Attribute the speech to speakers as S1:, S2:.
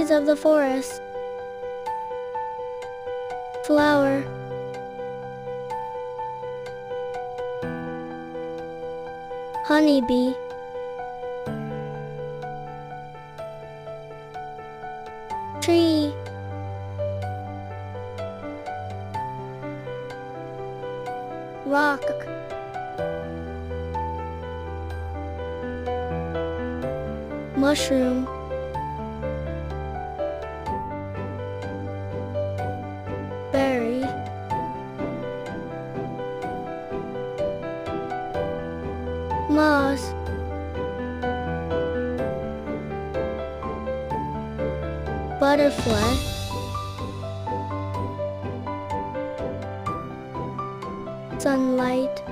S1: Trees of the forest. Flower. Honeybee. Tree. Rock. Mushroom. Berry. Moss. Butterfly. Sunlight.